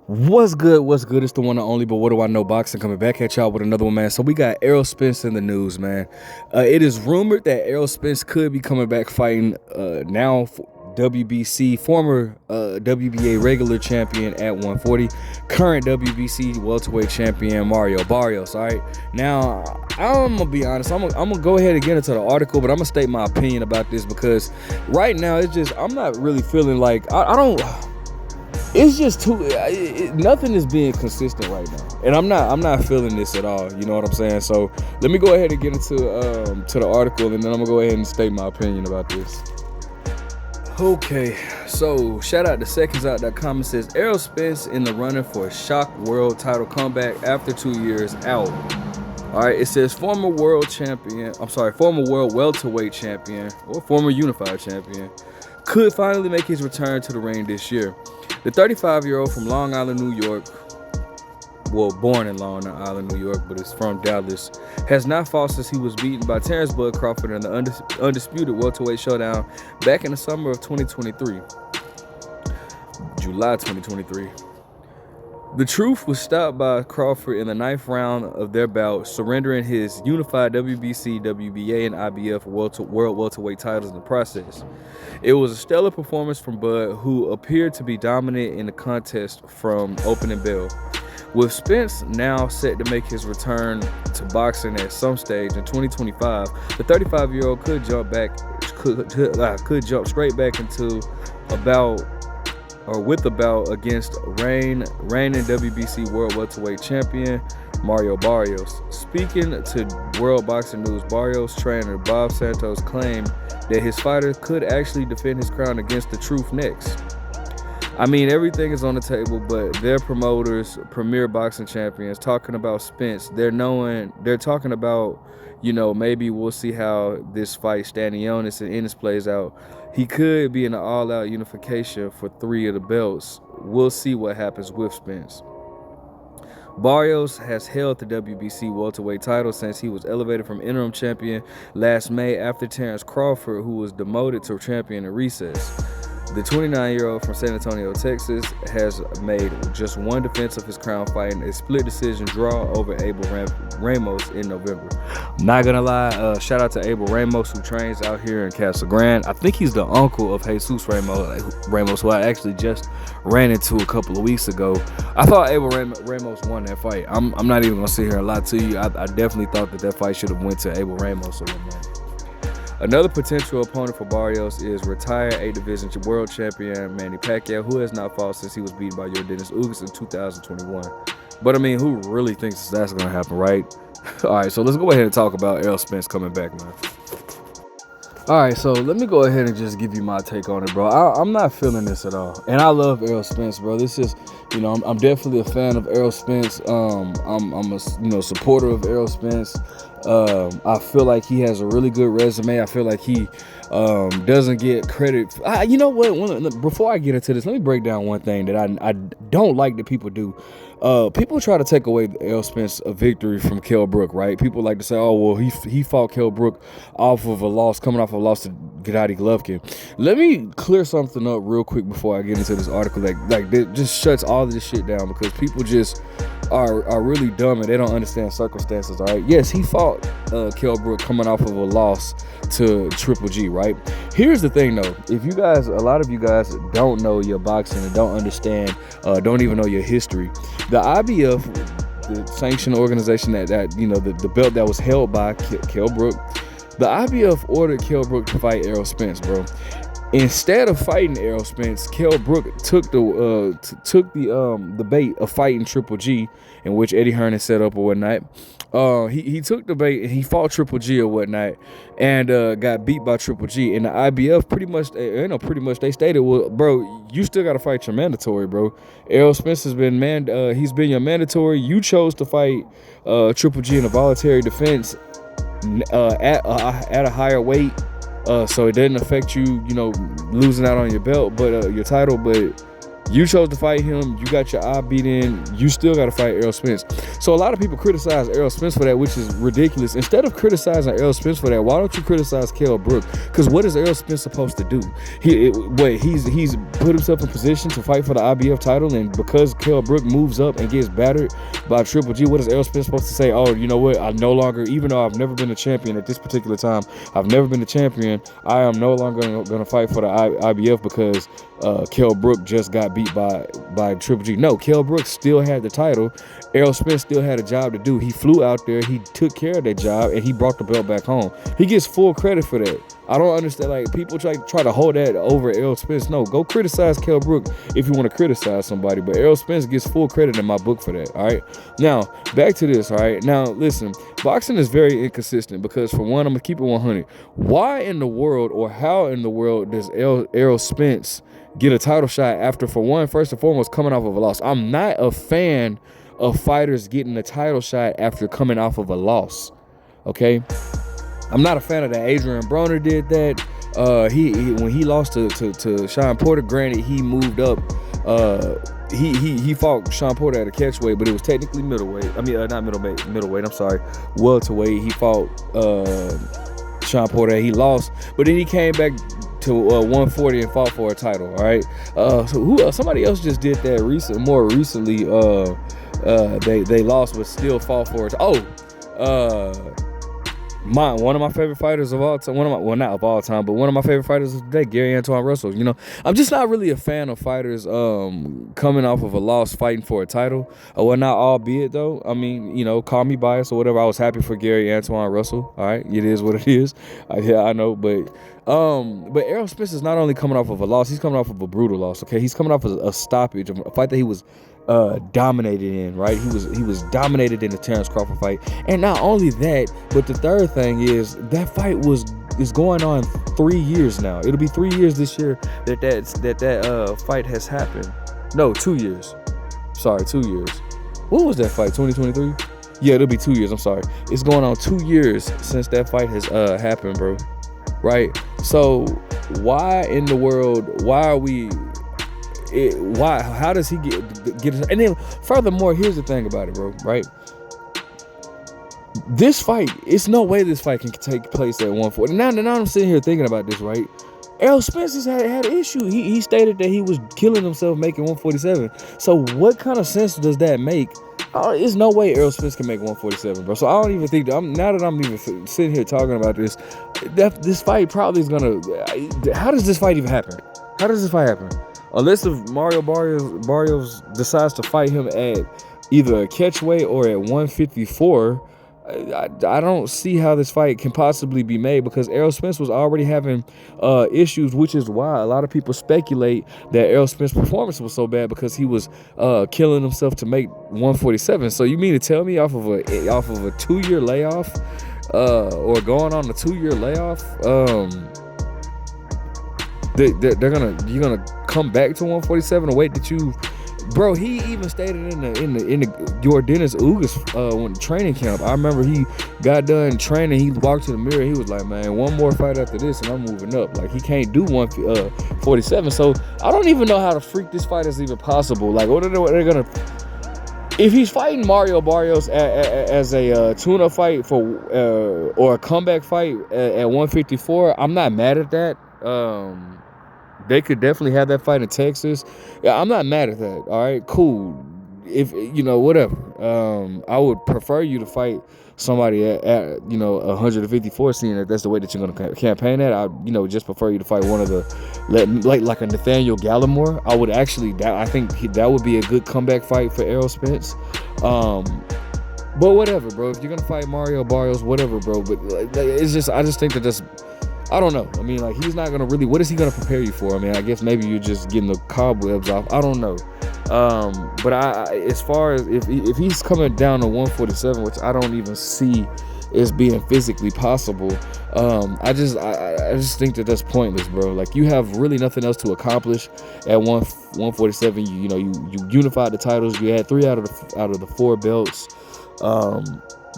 What's good? What's good? It's the one and only, but what do I know? Boxing coming back at y'all with another one, man. So we got Errol Spence in the news, man. It is rumored that Errol Spence could be coming back fighting now WBC former WBA regular champion at 140, current WBC welterweight champion Marrio Barrios. All right, now I'm gonna be honest. I'm gonna go ahead and get into the article, but I'm gonna state my opinion about this because right now it's just I'm not really feeling like I don't. It's just nothing is being consistent right now, and I'm not feeling this at all. You know what I'm saying? So let me go ahead and get into to the article, and then I'm gonna go ahead and state my opinion about this. Okay, so shout out to SecondsOut.com. It says Errol Spence in the running for a shock world title comeback after 2 years out. All right, it says former world welterweight champion or former unified champion could finally make his return to the ring this year. The 35-year-old from Long Island, New York, well, born in Long Island, New York, but is from Dallas, has not fought since he was beaten by Terrence Bud Crawford in the undisputed welterweight showdown back in the summer of 2023, July 2023. The Truth was stopped by Crawford in the 9th round of their bout, surrendering his unified WBC, WBA, and IBF world welterweight titles in the process. It was a stellar performance from Bud, who appeared to be dominant in the contest from opening bell. With Spence now set to make his return to boxing at some stage in 2025, the 35-year-old could jump straight back into a bout against reigning WBC World Welterweight Champion Marrio Barrios. Speaking to World Boxing News, Barrios' trainer Bob Santos claimed that his fighter could actually defend his crown against the Truth next. I mean, everything is on the table, but their promoters, premier boxing champions, talking about Spence, they're talking about, maybe we'll see how this fight, Stanionis and Ennis, plays out. He could be in an all-out unification for 3 of the belts. We'll see what happens with Spence. Barrios has held the WBC welterweight title since he was elevated from interim champion last May after Terrence Crawford, who was demoted to champion in recess. The 29-year-old from San Antonio, Texas, has made just one defense of his crown, fighting a split decision draw over Abel Ramos in November. Not gonna lie, shout out to Abel Ramos, who trains out here in Casa Grande. I think he's the uncle of Jesus Ramos, who I actually just ran into a couple of weeks ago. I thought Abel Ramos won that fight. I'm not even gonna sit here and lie to you. I definitely thought that fight should have went to Abel Ramos or whatnot. Another potential opponent for Barrios is retired A-Division world champion Manny Pacquiao, who has not fought since he was beaten by Yordenis Ugas in 2021. But I mean, who really thinks that's going to happen, right? All right, so let's go ahead and talk about Errol Spence coming back, man. All right, so let me go ahead and just give you my take on it, bro. I'm not feeling this at all, and I love Errol Spence, bro. This is, I'm definitely a fan of Errol Spence. I'm a supporter of Errol Spence. I feel like he has a really good resume. I feel like he doesn't get credit. You know what? Before I get into this, let me break down one thing that I don't like that people do. People try to take away Errol Spence a victory from Kell Brook, right? People like to say, "Oh, well, he fought Kell Brook coming off a loss to Gennady Golovkin." Let me clear something up real quick before I get into this article. That just shuts all this shit down because people just are really dumb and they don't understand circumstances. All right, yes, he fought Kell Brook coming off of a loss to Triple G, right? Here's the thing, though. If a lot of you guys don't know your boxing and don't understand, don't even know your history, the IBF, the sanctioned organization the belt that was held by Kell Brook, the IBF ordered Kell Brook to fight Errol Spence, bro. Instead of fighting Errol Spence, Kell Brook took the bait of fighting Triple G, in which Eddie Hearn set up or whatnot. He took the bait and he fought Triple G or whatnot, and got beat by Triple G. And the IBF pretty much they stated, well, bro, you still got to fight your mandatory, bro. Errol Spence has been he's been your mandatory. You chose to fight Triple G in a voluntary defense at a higher weight. So it didn't affect you, losing out on your belt, but your title. But You chose to fight him. You got your eye beat in. You still got to fight Errol Spence. So a lot of people criticize Errol Spence for that, which is ridiculous. Instead of criticizing Errol Spence for that, why don't you criticize Kell Brook? Because what is Errol Spence supposed to do? He's put himself in position to fight for the IBF title, and because Kell Brook moves up and gets battered by Triple G, what is Errol Spence supposed to say? Oh, you know what? I no longer, even though I've never been a champion at this particular time, I've never been a champion. I am no longer going to fight for the IBF because Kell Brook just got beat by Triple G. No, Kell Brook still had the title. Errol Spence still had a job to do. He flew out there, he took care of that job, and he brought the belt back home. He gets full credit for that. I don't understand, like, people try to hold that over Errol Spence. No, go criticize Kell Brook if you want to criticize somebody, but Errol Spence gets full credit in my book for that. All right, now back to this. All right, now listen, boxing is very inconsistent because, for one, I'm gonna keep it 100. Why in the world, or how in the world, does Errol Spence get a title shot after, for one, first and foremost, coming off of a loss? I'm not a fan of fighters getting a title shot after coming off of a loss. Okay, I'm not a fan of that. Adrian Broner did that. He when he lost to Sean Porter, granted he moved up. He fought Sean Porter at a catchweight, but it was technically middleweight. I mean, not middleweight. I'm sorry, welterweight. He fought Sean Porter. He lost, but then he came back to 140 and fought for a title. All right. So somebody else just did that more recently. They lost, but still fought for it. One of my favorite fighters of all time. Not of all time, but one of my favorite fighters of today, Gary Antoine Russell. You know, I'm just not really a fan of fighters coming off of a loss fighting for a title. Well, not albeit though. I mean, you know, call me biased or whatever. I was happy for Gary Antoine Russell. All right, it is what it is. Yeah, I know, but Errol Spence is not only coming off of a loss, he's coming off of a brutal loss. Okay, he's coming off of a stoppage of a fight that he was dominated in, right? He was dominated in the Terrence Crawford fight. And not only that, but the third thing is that fight is going on 3 years now. It'll be 3 years this year that fight has happened. No, 2 years. Sorry, 2 years. What was that fight? 2023? Yeah, it'll be 2 years. I'm sorry. It's going on 2 years since that fight has happened, bro. Right? So why in the world? How does he get it? And then furthermore, here's the thing about it, bro, right? This fight, it's no way this fight can take place at 140. Now I'm sitting here thinking about this, right? Errol Spence has had an issue. He stated that he was killing himself making 147. So what kind of sense does that make? There's no way Errol Spence can make 147, bro. So I don't even think now that I'm even sitting here talking about this, this fight probably is gonna. How does this fight even happen? How does this fight happen? Unless if Marrio Barrios decides to fight him at either a catchweight or at 154, I don't see how this fight can possibly be made, because Errol Spence was already having issues, which is why a lot of people speculate that Errol Spence's performance was so bad because he was killing himself to make 147. So you mean to tell me off of a 2-year layoff, or going on a 2-year layoff, you're gonna come back to 147 a weight that you, bro? He even stated in the Yordenis Ugas training camp. I remember he got done training. He walked to the mirror. He was like, "Man, one more fight after this, and I'm moving up." Like, he can't do 147. So I don't even know how the freak this fight is even possible. Like, what are they gonna? If he's fighting Marrio Barrios as a tune-up fight or a comeback fight at 154, I'm not mad at that. They could definitely have that fight in Texas. Yeah, I'm not mad at that. All right, cool. If you know, whatever. I would prefer you to fight somebody at 154, seeing that that's the way that you're gonna campaign at. I just prefer you to fight one of the like a Nathaniel Gallimore. I think that would be a good comeback fight for Errol Spence. But whatever, bro. If you're gonna fight Marrio Barrios, whatever, bro. But it's just, I just think that that's, I don't know. I mean, like, he's not gonna really. What is he gonna prepare you for? I mean, I guess maybe you're just getting the cobwebs off. I don't know. But as far as if he's coming down to 147, which I don't even see as being physically possible, I just think that that's pointless, bro. Like, you have really nothing else to accomplish at 147. You unified the titles. You had 3 out of the 4 belts.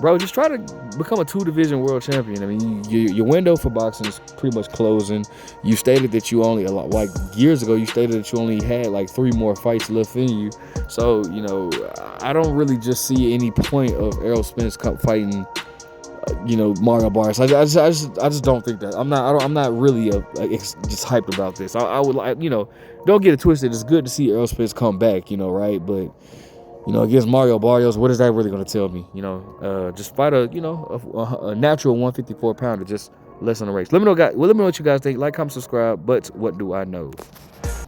bro, just try to become a 2-division world champion. I mean, your window for boxing is pretty much closing. You stated that you only, like years ago, you stated that you only had like 3 more fights left in you. So, you know, I don't really just see any point of Errol Spence fighting, you know, Marrio Barrios. I just don't think that. I'm not really just hyped about this. I would like, you know, don't get it twisted. It's good to see Errol Spence come back, you know, right? But you know, against Marrio Barrios, what is that really going to tell me? You know, just fight a, you know, a natural 154 pounder, just less on the race. Let me know, guys. Well, let me know what you guys think. Like, comment, subscribe. But what do I know?